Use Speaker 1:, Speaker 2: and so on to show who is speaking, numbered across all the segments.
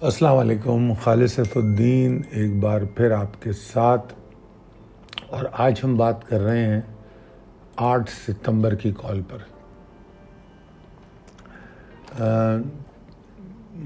Speaker 1: السلام علیکم، خالد سیف الدین ایک بار پھر آپ کے ساتھ، اور آج ہم بات کر رہے ہیں 8 ستمبر کی کال پر۔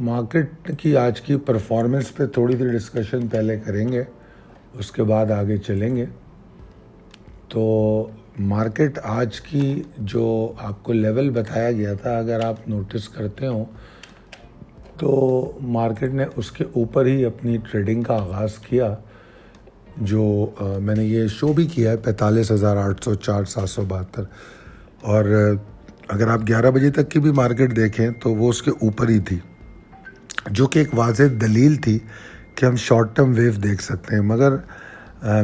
Speaker 1: مارکیٹ کی آج کی پرفارمنس پہ تھوڑی سی ڈسکشن پہلے کریں گے، اس کے بعد آگے چلیں گے۔ تو مارکیٹ آج کی جو آپ کو لیول بتایا گیا تھا، اگر آپ نوٹس کرتے ہوں تو مارکیٹ نے اس کے اوپر ہی اپنی ٹریڈنگ کا آغاز کیا، جو میں نے یہ شو بھی کیا ہے 45,804 772، اور اگر آپ 11 بجے تک کی بھی مارکیٹ دیکھیں تو وہ اس کے اوپر ہی تھی، جو کہ ایک واضح دلیل تھی کہ ہم شارٹ ٹرم ویو دیکھ سکتے ہیں۔ مگر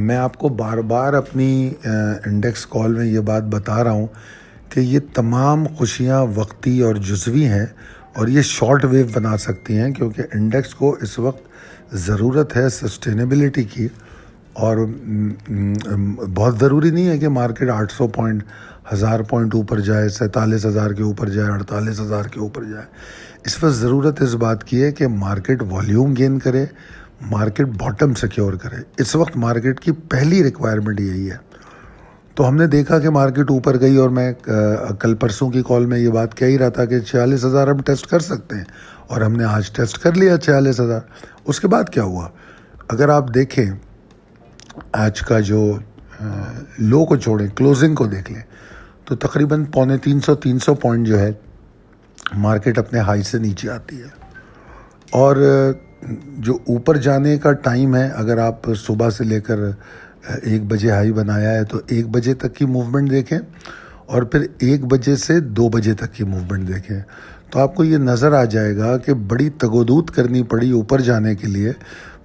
Speaker 1: میں آپ کو بار بار اپنی انڈیکس کال میں یہ بات بتا رہا ہوں کہ یہ تمام خوشیاں وقتی اور جزوی ہیں، اور یہ شارٹ ویو بنا سکتی ہیں، کیونکہ انڈیکس کو اس وقت ضرورت ہے سسٹینیبلٹی کی، اور بہت ضروری نہیں ہے کہ مارکیٹ 800 پوائنٹ 1000 پوائنٹ اوپر جائے، 47,000 کے اوپر جائے، 48,000 کے اوپر جائے۔ اس وقت ضرورت اس بات کی ہے کہ مارکیٹ والیوم گین کرے، مارکیٹ باٹم سیکیور کرے۔ اس وقت مارکیٹ کی پہلی ریکوائرمنٹ یہی ہے۔ تو ہم نے دیکھا کہ مارکیٹ اوپر گئی، اور میں کل پرسوں کی کال میں یہ بات کہہ ہی رہا تھا کہ 46,000 ہم ٹیسٹ کر سکتے ہیں، اور ہم نے آج ٹیسٹ کر لیا 46,000۔ اس کے بعد کیا ہوا؟ اگر آپ دیکھیں آج کا جو لو کو چھوڑیں، کلوزنگ کو دیکھ لیں، تو تقریباً 350 پوائنٹ جو ہے مارکیٹ اپنے ہائی سے نیچے آتی ہے، اور جو اوپر جانے کا ٹائم ہے، اگر آپ صبح سے لے کر 1 بجے ہائی بنایا ہے تو 1 بجے تک کی موومنٹ دیکھیں، اور پھر 1 بجے سے 2 بجے تک کی موومنٹ دیکھیں، تو آپ کو یہ نظر آ جائے گا کہ بڑی تگودود کرنی پڑی اوپر جانے کے لیے،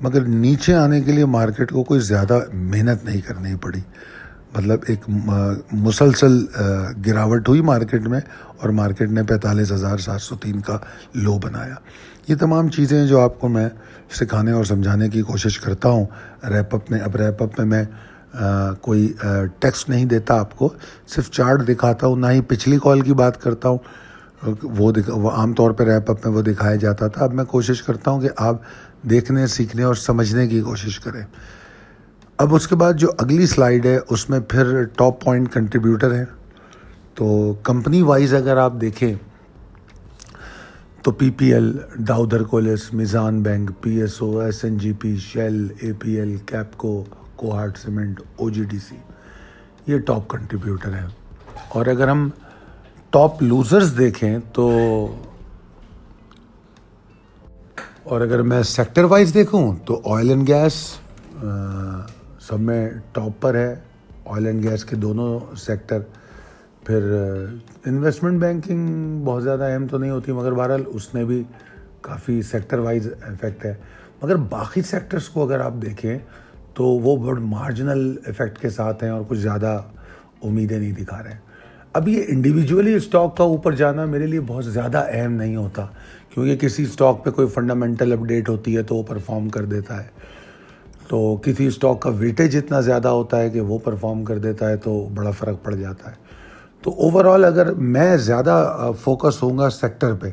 Speaker 1: مگر نیچے آنے کے لیے مارکیٹ کو کوئی زیادہ محنت نہیں کرنی پڑی۔ مطلب ایک مسلسل گراوٹ ہوئی مارکیٹ میں، اور مارکیٹ نے 45,703 کا لو بنایا۔ یہ تمام چیزیں جو آپ کو میں سکھانے اور سمجھانے کی کوشش کرتا ہوں ریپ اپ میں۔ اب ریپ اپ میں میں کوئی ٹیکسٹ نہیں دیتا آپ کو، صرف چارٹ دکھاتا ہوں، نہ ہی پچھلی کال کی بات کرتا ہوں، وہ عام طور پہ ریپ اپ میں وہ دکھایا جاتا تھا۔ اب میں کوشش کرتا ہوں کہ آپ دیکھنے، سیکھنے اور سمجھنے کی کوشش کریں۔ اب اس کے بعد جو اگلی سلائیڈ ہے اس میں پھر ٹاپ پوائنٹ کنٹریبیوٹر ہیں۔ تو کمپنی وائز اگر آپ دیکھیں تو P P L, Dawood Hercules, Meezan bank, P S O, S N G P, Shell, A P L, Kapco, Kohat cement, O G D C, یہ ٹاپ کنٹریبیوٹر ہیں۔ اور اگر ہم ٹاپ لوزرز دیکھیں تو، اور اگر میں سیکٹر وائز دیکھوں تو آئل اینڈ گیس سب میں ٹاپ پر ہے، آئل اینڈ گیس کے دونوں سیکٹر۔ پھر انویسٹمنٹ بینکنگ بہت زیادہ اہم تو نہیں ہوتی، مگر بہرحال اس نے بھی کافی سیکٹر وائز ایفیکٹ ہے۔ مگر باقی سیکٹرز کو اگر آپ دیکھیں تو وہ بہت مارجنل ایفیکٹ کے ساتھ ہیں، اور کچھ زیادہ امیدیں نہیں دکھا رہے ہیں۔ اب یہ انڈیویجولی اسٹاک کا اوپر جانا میرے لیے بہت زیادہ اہم نہیں ہوتا، کیونکہ کسی اسٹاک پہ کوئی فنڈامنٹل اپڈیٹ ہوتی ہے تو وہ پرفارم کر دیتا ہے، تو کسی اسٹاک کا ویٹیج اتنا زیادہ ہوتا ہے کہ وہ پرفارم کر دیتا ہے تو بڑا فرق پڑ جاتا ہے۔ تو اوورآل اگر میں زیادہ فوکس ہوں گا سیکٹر پہ،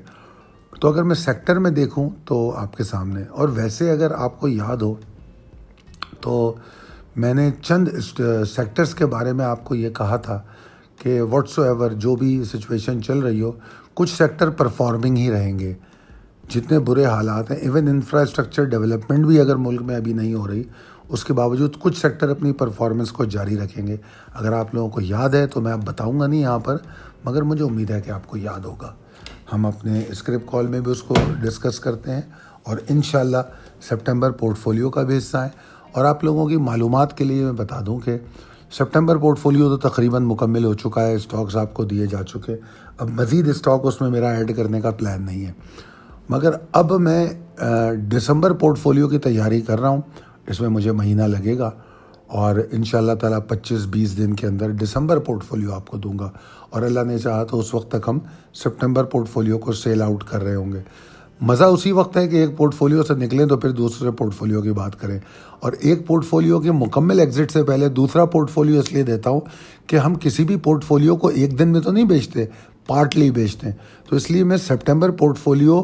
Speaker 1: تو اگر میں سیکٹر میں دیکھوں تو آپ کے سامنے، اور ویسے اگر آپ کو یاد ہو تو میں نے چند سیکٹرز کے بارے میں آپ کو یہ کہا تھا کہ واٹس ایور جو بھی سچویشن چل رہی ہو، کچھ سیکٹر پرفارمنگ ہی رہیں گے، جتنے برے حالات ہیں۔ ایون انفراسٹرکچر ڈیولپمنٹ بھی اگر ملک میں ابھی نہیں ہو رہی، اس کے باوجود کچھ سیکٹر اپنی پرفارمنس کو جاری رکھیں گے۔ اگر آپ لوگوں کو یاد ہے تو میں اب بتاؤں گا نہیں یہاں پر، مگر مجھے امید ہے کہ آپ کو یاد ہوگا۔ ہم اپنے اسکرپٹ کال میں بھی اس کو ڈسکس کرتے ہیں، اور انشاءاللہ سپٹمبر پورٹ فولیو کا بھی حصہ ہے۔ اور آپ لوگوں کی معلومات کے لیے میں بتا دوں کہ سپٹمبر پورٹ فولیو تو تقریباً مکمل ہو چکا ہے، اسٹاکس آپ کو دیے جا چکے۔ اب مزید اسٹاک اس میں میرا ایڈ کرنے کا پلان نہیں ہے، مگر اب میں دسمبر پورٹ فولیو کی تیاری کر رہا ہوں۔ اس میں مجھے مہینہ لگے گا، اور انشاءاللہ تعالیٰ 25-20 دن کے اندر دسمبر پورٹ فولیو آپ کو دوں گا، اور اللہ نے چاہا تو اس وقت تک ہم سپٹمبر پورٹ فولیو کو سیل آؤٹ کر رہے ہوں گے۔ مزہ اسی وقت ہے کہ ایک پورٹ فولیو سے نکلیں تو پھر دوسرے پورٹ فولیو کی بات کریں، اور ایک پورٹ فولیو کے مکمل ایگزٹ سے پہلے دوسرا پورٹ فولیو اس لیے دیتا ہوں کہ ہم کسی بھی پورٹ فولیو کو ایک دن میں تو نہیں بیچتے، پارٹلی بیچتے ہیں۔ تو اس لیے میں سپٹمبر پورٹ فولیو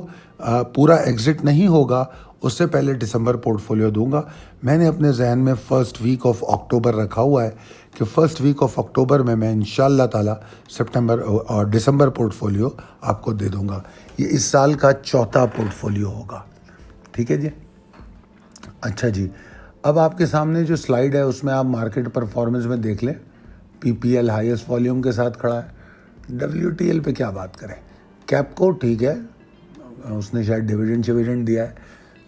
Speaker 1: پورا ایگزٹ نہیں ہوگا اس سے پہلے دسمبر پورٹ فولیو دوں گا. میں نے اپنے ذہن میں فرسٹ ویک آف اکتوبر رکھا ہوا ہے کہ فرسٹ ویک آف اکتوبر میں انشاءاللہ تعالیٰ سپٹمبر اور دسمبر پورٹ فولیو آپ کو دے دوں گا. یہ اس سال کا چوتھا پورٹ فولیو ہوگا. ٹھیک ہے جی. اچھا جی, اب آپ کے سامنے جو سلائیڈ ہے اس میں آپ مارکیٹ پرفارمنس میں دیکھ لیں. پی پی ایل ہائیسٹ والیوم کے ساتھ کھڑا ہے. ڈبلیو ٹی ایل پہ کیا بات کریں. کیپکو ٹھیک ہے, اس نے شاید ڈویڈنڈ دیا ہے.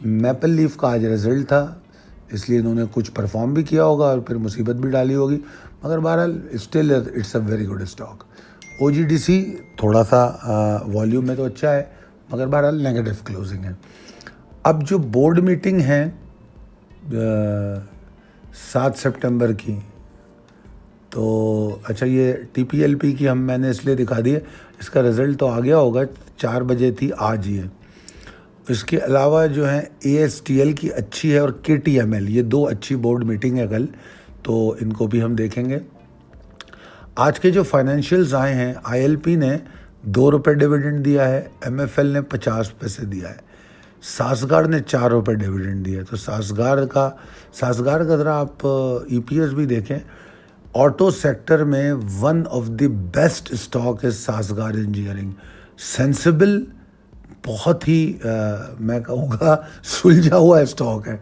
Speaker 1: میپل لیف کا آج رزلٹ تھا, اس لیے انہوں نے کچھ پرفارم بھی کیا ہوگا اور پھر مصیبت بھی ڈالی ہوگی, مگر بہرحال still it's a very good stock. O G D C تھوڑا سا والیوم میں تو اچھا ہے, مگر بہرحال نیگیٹو کلوزنگ ہے. اب جو بورڈ میٹنگ ہے 7 سپٹمبر کی, تو اچھا یہ ٹی پی ایل پی کی میں نے اس لیے دکھا دی ہے, اس کا رزلٹ تو آ گیا ہوگا, 4 بجے تھی آج ہی ہے. اس کے علاوہ جو ہے اے ایس ٹی ایل کی اچھی ہے اور کے ٹی ایم ایل, یہ 2 اچھی بورڈ میٹنگ ہے کل, تو ان کو بھی ہم دیکھیں گے. آج کے جو فائنینشیلز آئے ہیں, آئی ایل پی نے 2 روپے ڈیویڈنڈ دیا ہے, ایم ایف ایل نے 50 پیسے دیا ہے, سازگار نے 4 روپے ڈیویڈنڈ دیا ہے. تو سازگار کا ذرا آپ ای پی ایس بھی دیکھیں. آٹو سیکٹر میں one of the best stock ہے سازگار انجینئرنگ. سینسیبل, بہت ہی میں کہوں گا سلجھا ہوا اسٹاک ہے.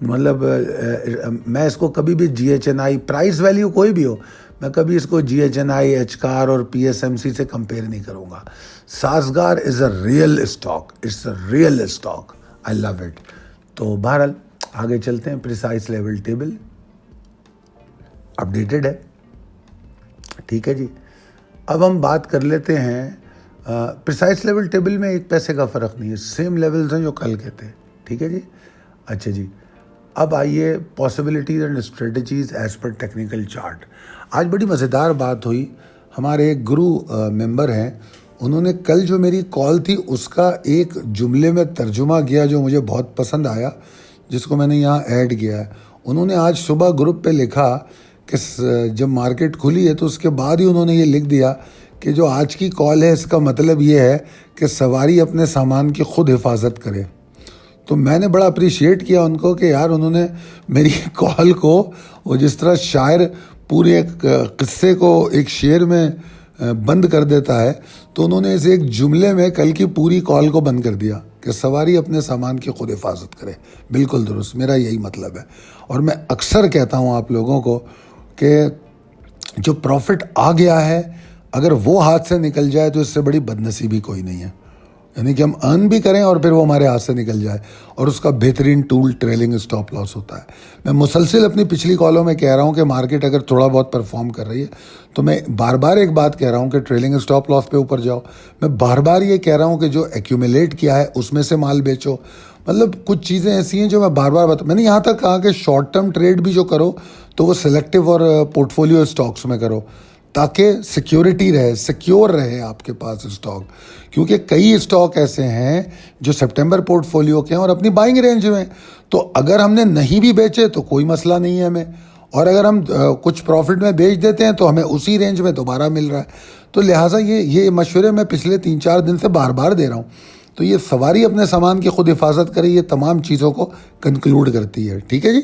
Speaker 1: مطلب میں اس کو کبھی بھی جی ایچ این آئی, پرائز ویلیو کوئی بھی ہو, میں کبھی اس کو جی ایچ این آئی, ایچ کار اور پی ایس ایم سی سے کمپیئر نہیں کروں گا. Sazgar is a real stock, it's a real stock, I love it. تو بہرحال آگے چلتے ہیں. پریسائز لیول ٹیبل اپڈیٹڈ ہے. ٹھیک ہے جی. اب ہم بات کر لیتے ہیں. پریسائز لیول ٹیبل میں 1 پیسے کا فرق نہیں ہے, سیم لیولز ہیں جو کل کے تھے. ٹھیک ہے جی. اچھا جی, اب آئیے possibilities and strategies as per technical chart. آج بڑی مزیدار بات ہوئی. ہمارے ایک گرو ممبر ہیں, انہوں نے کل جو میری کال تھی اس کا ایک جملے میں ترجمہ کیا جو مجھے بہت پسند آیا, جس کو میں نے یہاں ایڈ کیا ہے. انہوں نے آج صبح گروپ پہ لکھا کہ جب مارکیٹ کھلی ہے تو اس کے بعد ہی انہوں نے یہ لکھ دیا کہ جو آج کی کال ہے اس کا مطلب یہ ہے کہ سواری اپنے سامان کی خود حفاظت کرے. تو میں نے بڑا اپریشیٹ کیا ان کو کہ یار انہوں نے میری کال کو, وہ جس طرح شاعر پورے ایک قصے کو ایک شعر میں بند کر دیتا ہے, تو انہوں نے اس ایک جملے میں کل کی پوری کال کو بند کر دیا کہ سواری اپنے سامان کی خود حفاظت کرے. بالکل درست, میرا یہی مطلب ہے. اور میں اکثر کہتا ہوں آپ لوگوں کو کہ جو پروفٹ آ گیا ہے اگر وہ ہاتھ سے نکل جائے تو اس سے بڑی بدنصیبی کوئی نہیں ہے. یعنی کہ ہم ارن بھی کریں اور پھر وہ ہمارے ہاتھ سے نکل جائے, اور اس کا بہترین ٹول ٹریلنگ اسٹاپ لاس ہوتا ہے. میں مسلسل اپنی پچھلی کالوں میں کہہ رہا ہوں کہ مارکیٹ اگر تھوڑا بہت پرفارم کر رہی ہے تو میں بار بار ایک بات کہہ رہا ہوں کہ ٹریلنگ اسٹاپ لاس پہ اوپر جاؤ. میں بار بار یہ کہہ رہا ہوں کہ جو ایکیومولیٹ کیا ہے اس میں سے مال بیچو. مطلب کچھ چیزیں ایسی ہیں جو میں بار بار میں نے یہاں تک کہا کہ شارٹ ٹرم ٹریڈ بھی جو کرو تو وہ سلیکٹیو اور پورٹ فولیو اسٹاکس میں کرو, تاکہ سیکیورٹی رہے, سیکیور رہے آپ کے پاس اسٹاک. کیونکہ کئی اسٹاک ایسے ہیں جو سپٹمبر پورٹ فولیو کے ہیں اور اپنی بائنگ رینج میں, تو اگر ہم نے نہیں بھی بیچے تو کوئی مسئلہ نہیں ہے ہمیں, اور اگر ہم کچھ پروفٹ میں بیچ دیتے ہیں تو ہمیں اسی رینج میں دوبارہ مل رہا ہے. تو لہٰذا یہ مشورے میں پچھلے 3-4 دن سے بار بار دے رہا ہوں. تو یہ سواری اپنے سامان کی خود حفاظت کرے, یہ تمام چیزوں کو کنکلوڈ کرتی ہے. ٹھیک ہے جی.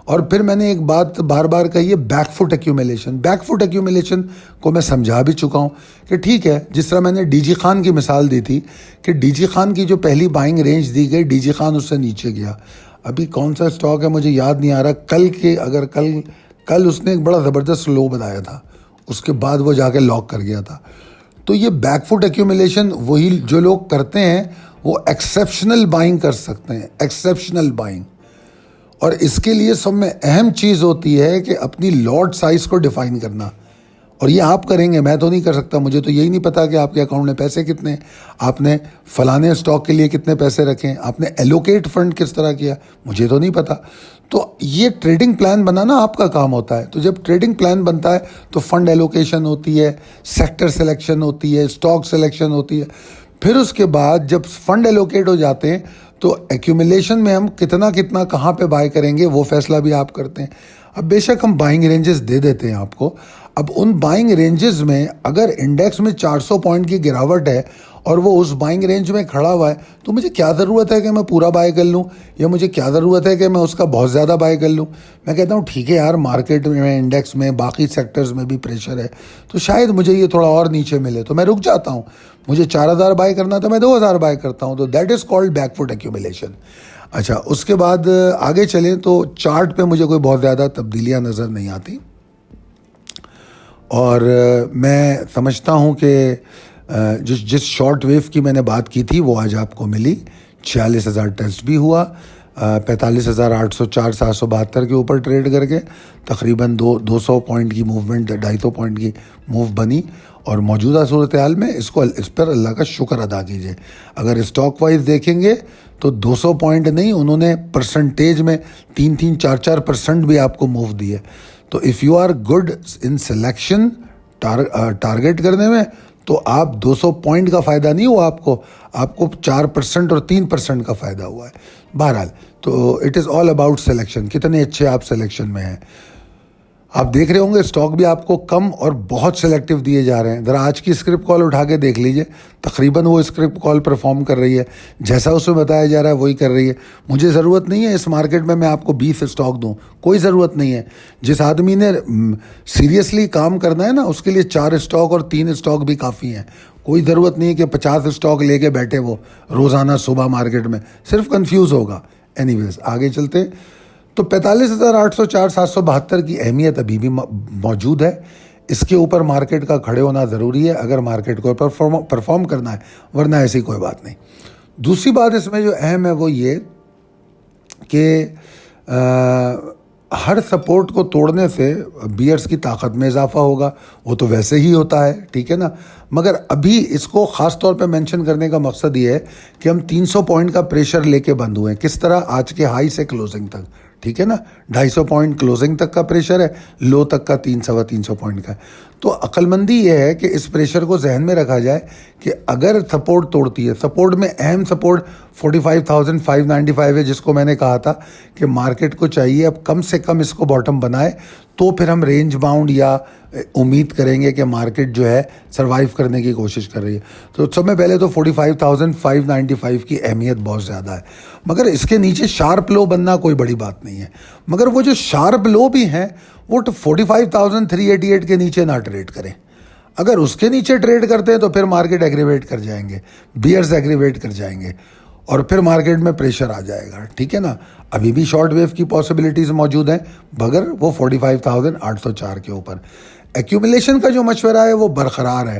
Speaker 1: اور پھر میں نے ایک بات بار بار کہی ہے, back foot accumulation. Back foot accumulation کو میں سمجھا بھی چکا ہوں کہ ٹھیک ہے, جس طرح میں نے ڈی جی خان کی مثال دی تھی کہ ڈی جی خان کی جو پہلی بائنگ رینج دی گئی, ڈی جی خان اس سے نیچے گیا. ابھی کون سا اسٹاک ہے مجھے یاد نہیں آ رہا, کل اس نے ایک بڑا زبردست لو بتایا تھا, اس کے بعد وہ جا کے لاک کر گیا تھا. تو یہ بیک فٹ ایکیومولیشن وہی جو لوگ کرتے ہیں وہ ایکسیپشنل بائنگ کر سکتے ہیں, ایکسیپشنل بائنگ. اور اس کے لیے سب میں اہم چیز ہوتی ہے کہ اپنی لاٹ سائز کو ڈیفائن کرنا. اور یہ آپ کریں گے, میں تو نہیں کر سکتا, مجھے تو یہی نہیں پتا کہ آپ کے اکاؤنٹ میں پیسے کتنے ہیں, آپ نے فلانے اسٹاک کے لیے کتنے پیسے رکھیں, آپ نے ایلوکیٹ فنڈ کس طرح کیا, مجھے تو نہیں پتا. تو یہ ٹریڈنگ پلان بنانا آپ کا کام ہوتا ہے. تو جب ٹریڈنگ پلان بنتا ہے تو فنڈ ایلوکیشن ہوتی ہے, سیکٹر سلیکشن ہوتی ہے, اسٹاک سلیکشن ہوتی ہے. پھر اس کے بعد جب فنڈ ایلوکیٹ ہو جاتے ہیں تو ایکیومولیشن میں ہم کتنا کہاں پہ بائی کریں گے وہ فیصلہ بھی آپ کرتے ہیں. اب بے شک ہم بائنگ رینجز دے دیتے ہیں آپ کو, اب ان بائنگ رینجز میں اگر انڈیکس میں 400 پوائنٹ کی گراوٹ ہے اور وہ اس بائنگ رینج میں کھڑا ہوا ہے تو مجھے کیا ضرورت ہے کہ میں پورا بائی کر لوں یا مجھے کیا ضرورت ہے کہ میں اس کا بہت زیادہ بائی کر لوں. میں کہتا ہوں ٹھیک ہے یار, مارکیٹ میں انڈیکس میں باقی سیکٹرز میں بھی پریشر ہے تو شاید مجھے یہ تھوڑا اور نیچے ملے تو میں رک جاتا ہوں. مجھے 4000 بائی کرنا تھا, میں 2000 بائی کرتا ہوں. تو that is called back foot accumulation. اچھا, اس کے بعد آگے چلیں تو چارٹ پہ مجھے کوئی بہت زیادہ تبدیلیاں نظر نہیں آتی اور میں سمجھتا ہوں کہ جس شارٹ ویو کی میں نے بات کی تھی وہ آج آپ کو ملی. 46,000 ٹیسٹ بھی ہوا, 45,804 772 کے اوپر ٹریڈ کر کے تقریباً 200 پوائنٹ کی موومنٹ, 250 پوائنٹ کی موو بنی. اور موجودہ صورتحال میں اس پر اللہ کا شکر ادا کیجیے. اگر اسٹاک وائز دیکھیں گے تو 200 پوائنٹ نہیں, انہوں نے پرسنٹیج میں 3-4% بھی آپ کو موو دی ہے. تو if you are good in selection target کرنے میں تو آپ 200 پوائنٹ کا فائدہ نہیں ہوا آپ کو 4% اور 3% کا فائدہ ہوا ہے. بہرحال تو it is all about selection, کتنے اچھے آپ سلیکشن میں ہیں. آپ دیکھ رہے ہوں گے اسٹاک بھی آپ کو کم اور بہت سلیکٹیو دیے جا رہے ہیں. ذرا آج کی اسکرپٹ کال اٹھا کے دیکھ لیجئے, تقریباً وہ اسکرپٹ کال پرفارم کر رہی ہے جیسا اس میں بتایا جا رہا ہے وہی کر رہی ہے. مجھے ضرورت نہیں ہے اس مارکیٹ میں آپ کو 20 اسٹاک دوں, کوئی ضرورت نہیں ہے. جس آدمی نے سیریسلی کام کرنا ہے نا اس کے لیے 4 اسٹاک اور 3 اسٹاک بھی کافی ہیں. کوئی ضرورت نہیں ہے کہ 50 اسٹاک لے کے بیٹھے وہ روزانہ صبح مارکیٹ میں, صرف کنفیوز ہوگا. اینی ویز آگے چلتے. تو 45,804 772 کی اہمیت ابھی بھی موجود ہے. اس کے اوپر مارکیٹ کا کھڑے ہونا ضروری ہے اگر مارکیٹ کو پرفارم کرنا ہے, ورنہ ایسی کوئی بات نہیں. دوسری بات اس میں جو اہم ہے وہ یہ کہ ہر سپورٹ کو توڑنے سے بیئرز کی طاقت میں اضافہ ہوگا, وہ تو ویسے ہی ہوتا ہے, ٹھیک ہے نا. مگر ابھی اس کو خاص طور پہ مینشن کرنے کا مقصد یہ ہے کہ ہم 300 پوائنٹ کا پریشر لے کے بند ہوئے ہیں. کس طرح؟ آج کے ہائی سے کلوزنگ تک, ٹھیک ہے نا. 250 پوائنٹ کلوزنگ تک کا پریشر ہے, لو تک کا 300 پوائنٹ کا ہے. تو عقل مندی یہ ہے کہ اس پریشر کو ذہن میں رکھا جائے کہ اگر سپورٹ توڑتی ہے, سپورٹ میں اہم سپورٹ 45,595 ہے جس کو میں نے کہا تھا کہ مارکیٹ کو چاہیے اب کم سے کم اس کو باٹم بنائے, تو پھر ہم رینج باؤنڈ یا امید کریں گے کہ مارکیٹ جو ہے سروائیو کرنے کی کوشش کر رہی ہے. تو سب میں پہلے تو 45,595 کی اہمیت بہت زیادہ ہے. مگر اس کے نیچے شارپ لو بننا کوئی بڑی بات نہیں ہے. مگر وہ جو شارپ لو بھی ہیں وہ 45,388 کے نیچے نہ ٹریڈ کریں. اگر اس کے نیچے ٹریڈ کرتے ہیں تو پھر مارکیٹ ایگریویٹ کر جائیں گے, بیئرز ایگریویٹ کر جائیں گے اور پھر مارکیٹ میں پریشر آ جائے گا, ٹھیک ہے نا. ابھی بھی شارٹ ویو کی پاسبلٹیز موجود ہیں مگر وہ 45,804 کے اوپر. ایکیومولیشن کا جو مشورہ ہے وہ برقرار ہے,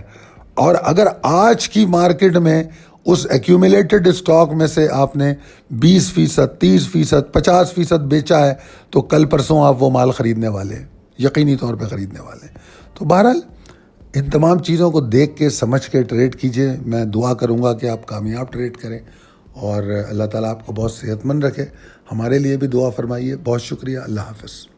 Speaker 1: اور اگر آج کی مارکیٹ میں اس ایکیومولیٹڈ اسٹاک میں سے آپ نے 20%, 30%, 50% بیچا ہے تو کل پرسوں آپ وہ مال خریدنے والے ہیں, یقینی طور پہ خریدنے والے ہیں. تو بہرحال ان تمام چیزوں کو دیکھ کے سمجھ کے ٹریڈ کیجئے. میں دعا کروں گا کہ آپ کامیاب ٹریڈ کریں اور اللہ تعالیٰ آپ کو بہت صحت مند رکھے. ہمارے لیے بھی دعا فرمائیے. بہت شکریہ. اللہ حافظ.